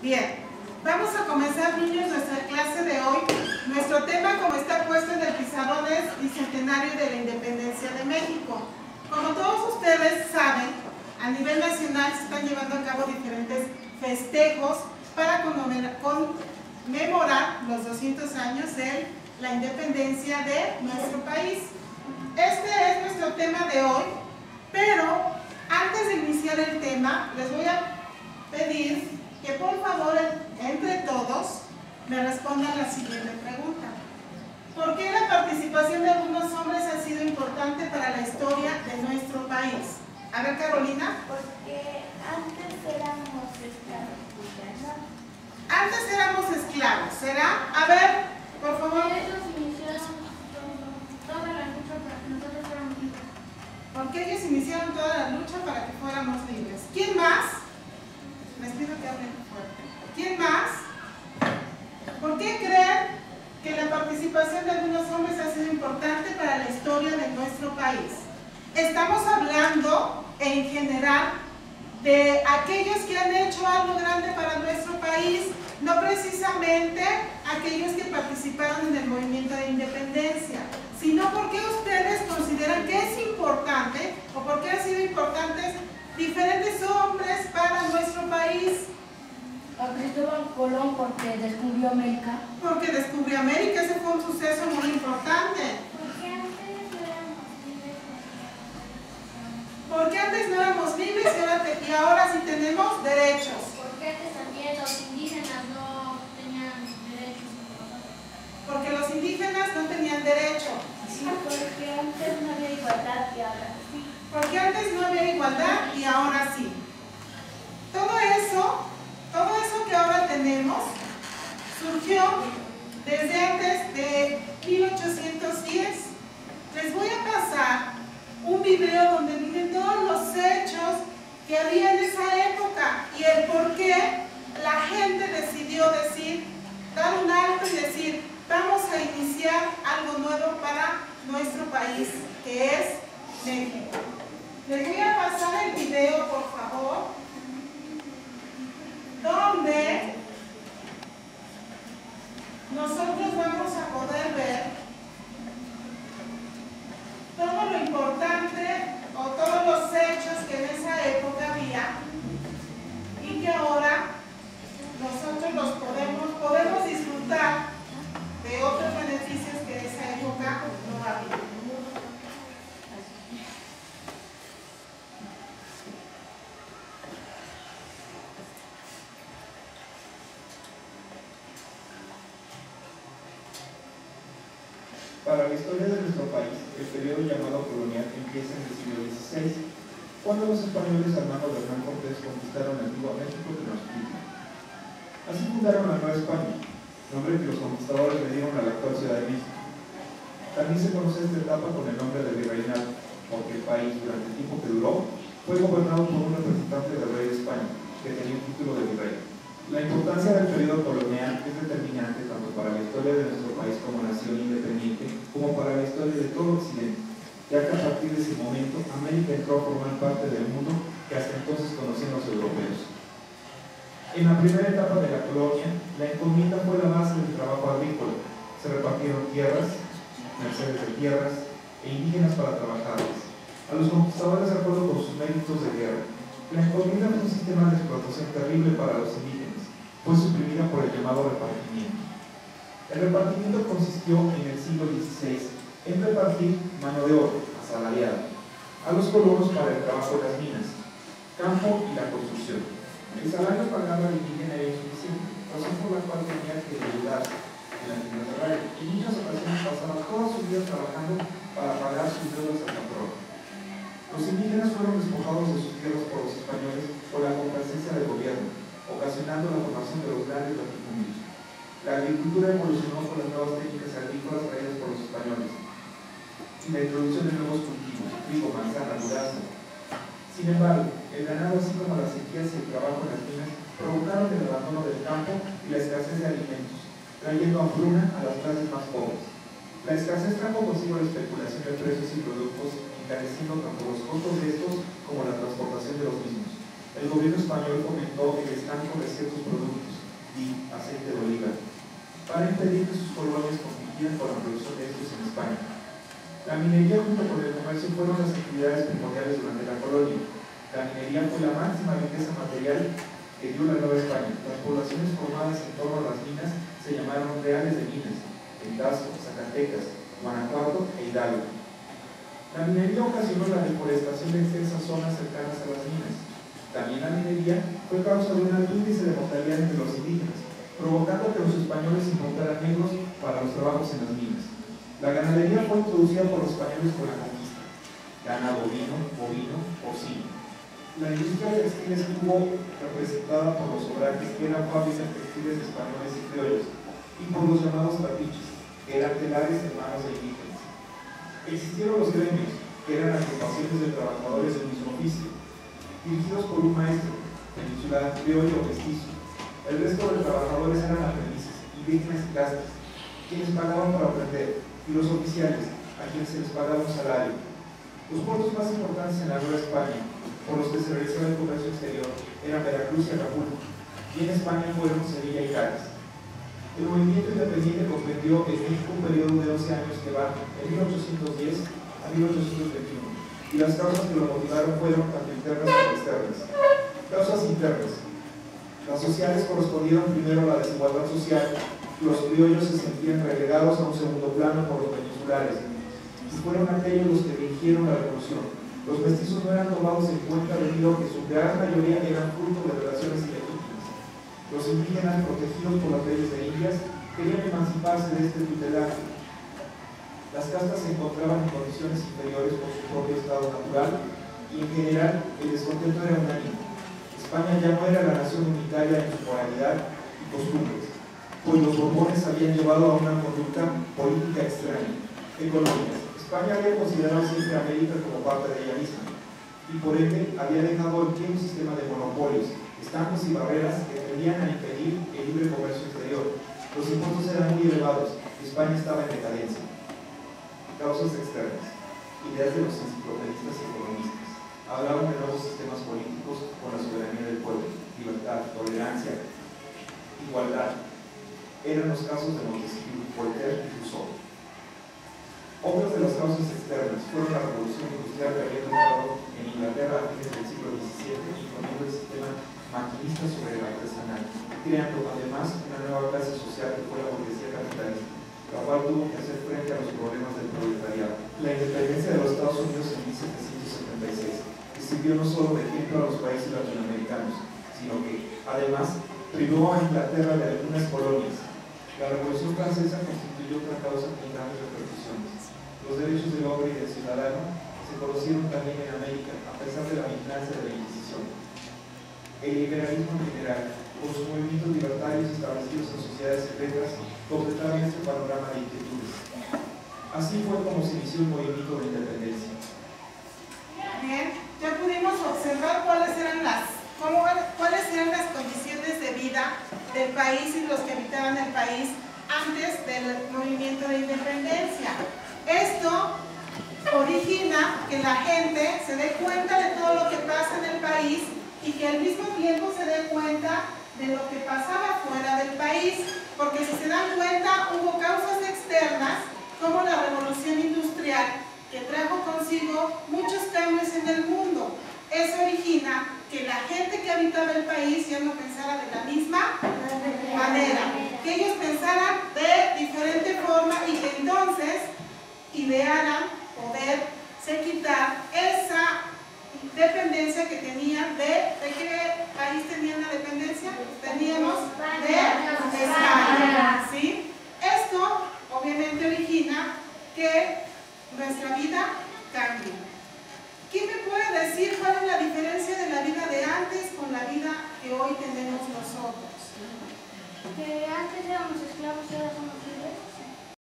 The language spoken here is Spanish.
Bien, vamos a comenzar, niños, nuestra clase de hoy. Nuestro tema, como está puesto en el pizarrón, es Bicentenario de la Independencia de México. Como todos ustedes saben, a nivel nacional se están llevando a cabo diferentes festejos para conmemorar los 200 años de la independencia de nuestro país. Este es nuestro tema de hoy, pero antes de iniciar el tema, les voy a pedir que por favor, entre todos, me respondan la siguiente pregunta. ¿Por qué la participación de algunos hombres ha sido importante para la historia de nuestro país? A ver, Carolina. Porque antes éramos esclavos, ¿no? Antes éramos esclavos, ¿será? A ver, por favor. Ellos iniciaron toda la lucha para que nosotros fuéramos libres. Porque ellos iniciaron toda la lucha para que fuéramos libres. ¿Quién más? Les pido que hablen fuerte. ¿Quién más? ¿Por qué creen que la participación de algunos hombres ha sido importante para la historia de nuestro país? Estamos hablando en general de aquellos que han hecho algo grande para nuestro país, no precisamente aquellos que participaron en el movimiento de independencia, sino porque ustedes consideran que es importante o porque han sido importantes diferentes hombres para nuestro país. A Cristóbal Colón porque descubrió América. Porque descubrió América, ese fue un suceso muy importante. Porque antes no éramos libres. Porque antes no éramos libres y ahora sí tenemos derechos. Porque antes también los indígenas no tenían derechos. Porque los indígenas no tenían derecho. Sí, porque antes no había igualdad y ahora sí. Porque antes no había igualdad y ahora sí. Todo eso que ahora tenemos surgió desde antes de 1810. Les voy a pasar un video donde miren todos los hechos que había en esa época y el por qué la gente decidió dar un alto y decir, vamos a iniciar algo nuevo para nuestro país, que es México. Les voy a pasar el video, por favor, donde nosotros vamos a poder ver todo lo importante o todos los hechos que en esa época había y que ahora nosotros los podemos disfrutar de otros beneficios que en esa época no había. Para la historia de nuestro país, el periodo llamado colonial empieza en el siglo XVI, cuando los españoles al mando de Hernán Cortés conquistaron Antiguo México y Tenochtitlan. Así fundaron la Nueva España, nombre que los conquistadores le dieron a la actual Ciudad de México. También se conoce esta etapa con el nombre de virreinado, porque el país, durante el tiempo que duró, fue gobernado por un representante del rey de España, que tenía un título de virrey. La importancia del periodo colonial es determinante tanto para la historia de nuestro país como nación independiente, como para la historia de todo Occidente, ya que a partir de ese momento América entró a formar parte del mundo que hasta entonces conocían los europeos. En la primera etapa de la colonia, la encomienda fue la base del trabajo agrícola. Se repartieron tierras, mercedes de tierras e indígenas para trabajarlas. A los conquistadores, de acuerdo con sus méritos de guerra, la encomienda fue un sistema de explotación terrible para los indígenas. Fue suprimida por el llamado repartimiento. El repartimiento consistió en el siglo XVI en repartir mano de obra, asalariada, a los colonos para el trabajo de las minas, campo y la construcción. El salario pagado al indígena era insuficiente, razón por la cual tenía que ayudar en la actividad agraria. En muchas ocasiones pasaba toda su vida trabajando para pagar sus deudas al patrón. Los indígenas fueron despojados de sus tierras por los españoles por la complacencia del gobierno, ocasionando la formación de los grandes latifundios. La agricultura evolucionó con las nuevas técnicas agrícolas traídas por los españoles y la introducción de nuevos cultivos, trigo, manzana, durazno. Sin embargo, el ganado, así como las sequías y el trabajo en las minas, provocaron el abandono del campo y la escasez de alimentos, trayendo hambruna a las clases más pobres. La escasez trajo consigo la especulación de precios y productos, encareciendo tanto los costos de estos como la transportación de los mismos. El gobierno español fomentó el estanco de ciertos productos, aceite de oliva, para impedir que sus colonias compitieran con la producción de estos en España. La minería junto con el comercio fueron las actividades primordiales durante la colonia. La minería fue la máxima riqueza material que dio la Nueva España. Las poblaciones formadas en torno a las minas se llamaron reales de minas, en Tasco, Zacatecas, Guanajuato e Hidalgo. La minería ocasionó la deforestación de extensas zonas cercanas a las minas. También la minería fue causa de un alto índice de mortalidad entre los indígenas, provocando que los españoles encontraran negros para los trabajos en las minas. La ganadería fue introducida por los españoles con la conquista. Ganado ovino, bovino, porcino. La industria textil estuvo representada por los obrantes, que eran fábricas textiles españoles y criollos, y por los llamados trapiches, que eran telares en manos de indígenas. Existieron los gremios, que eran agrupaciones de trabajadores del mismo oficio, dirigidos por un maestro, peninsular, criollo o mestizo. El resto de trabajadores eran aprendices, indígenas y castas, quienes pagaban para aprender, y los oficiales, a quienes se les pagaba un salario. Los puertos más importantes en la Nueva España, por los que se realizaba el comercio exterior, eran Veracruz y Acapulco, y en España fueron Sevilla y Cádiz. El movimiento independiente comprendió en México un periodo de 11 años que va de 1810 a 1821, y las causas que lo motivaron fueron tanto internas como externas. Causas internas. Las sociales correspondieron primero a la desigualdad social. Los criollos se sentían relegados a un segundo plano por los peninsulares, y fueron aquellos los que dirigieron la revolución. Los mestizos no eran tomados en cuenta debido a que su gran mayoría eran fruto de relaciones ilegítimas. Los indígenas, protegidos por las leyes de Indias, querían emanciparse de este tutelaje. Las castas se encontraban en condiciones inferiores por su propio estado natural, y en general el descontento era unánime. España ya no era la nación unitaria en su moralidad y costumbres, pues los Borbones habían llevado a una conducta política extraña. Económica. España había considerado siempre a América como parte de ella misma, y por ende había dejado en pie un sistema de monopolios, estancos y barreras que tendían a impedir el libre comercio exterior. Los impuestos eran muy elevados y España estaba en decadencia. Causas externas. Ideas de los enciclopedistas y economistas. Hablaban de nuevos sistemas políticos con la soberanía del pueblo, libertad, tolerancia, igualdad. Eran los casos de Montesquieu, Voltaire y Rousseau. Otras de las causas externas fueron la revolución industrial que había tomado en Inglaterra a fines del siglo XVII, imponiendo el sistema maquinista sobre el artesanal, creando además una nueva clase social que fue la burguesía capitalista, la cual tuvo que hacer frente a los problemas del proletariado. La independencia de los Estados Unidos en 1776 sirvió no solo de ejemplo a los países latinoamericanos, sino que, además, privó a Inglaterra de algunas colonias. La Revolución Francesa constituyó otra causa con grandes repercusiones. Los derechos del hombre y del ciudadano se conocieron también en América, a pesar de la vigilancia de la Inquisición. El liberalismo en general, con sus movimientos libertarios establecidos en sociedades secretas, completaron este panorama de inquietudes. Así fue como se inició el movimiento de independencia. Bien, ya pudimos observar cuáles eran las condiciones de vida del país y los que habitaban el país antes del movimiento de independencia. Esto origina que la gente se dé cuenta de todo lo que pasa en el país y que al mismo tiempo se dé cuenta de lo que pasaba fuera del país, porque si se dan cuenta hubo causas externas como la revolución industrial que trajo consigo muchos cambios en el mundo. Eso origina que la gente que habitaba el país ya no pensara de la misma manera, que ellos pensaran de diferente forma y que entonces idearan poderse quitar esa dependencia que tenían ¿de qué país tenían la dependencia? Teníamos de España, ¿sí? Esto obviamente origina que nuestra vida cambie. ¿Quién me puede decir cuál es la diferencia de la vida de antes con la vida que hoy tenemos nosotros? Que antes éramos esclavos y ahora somos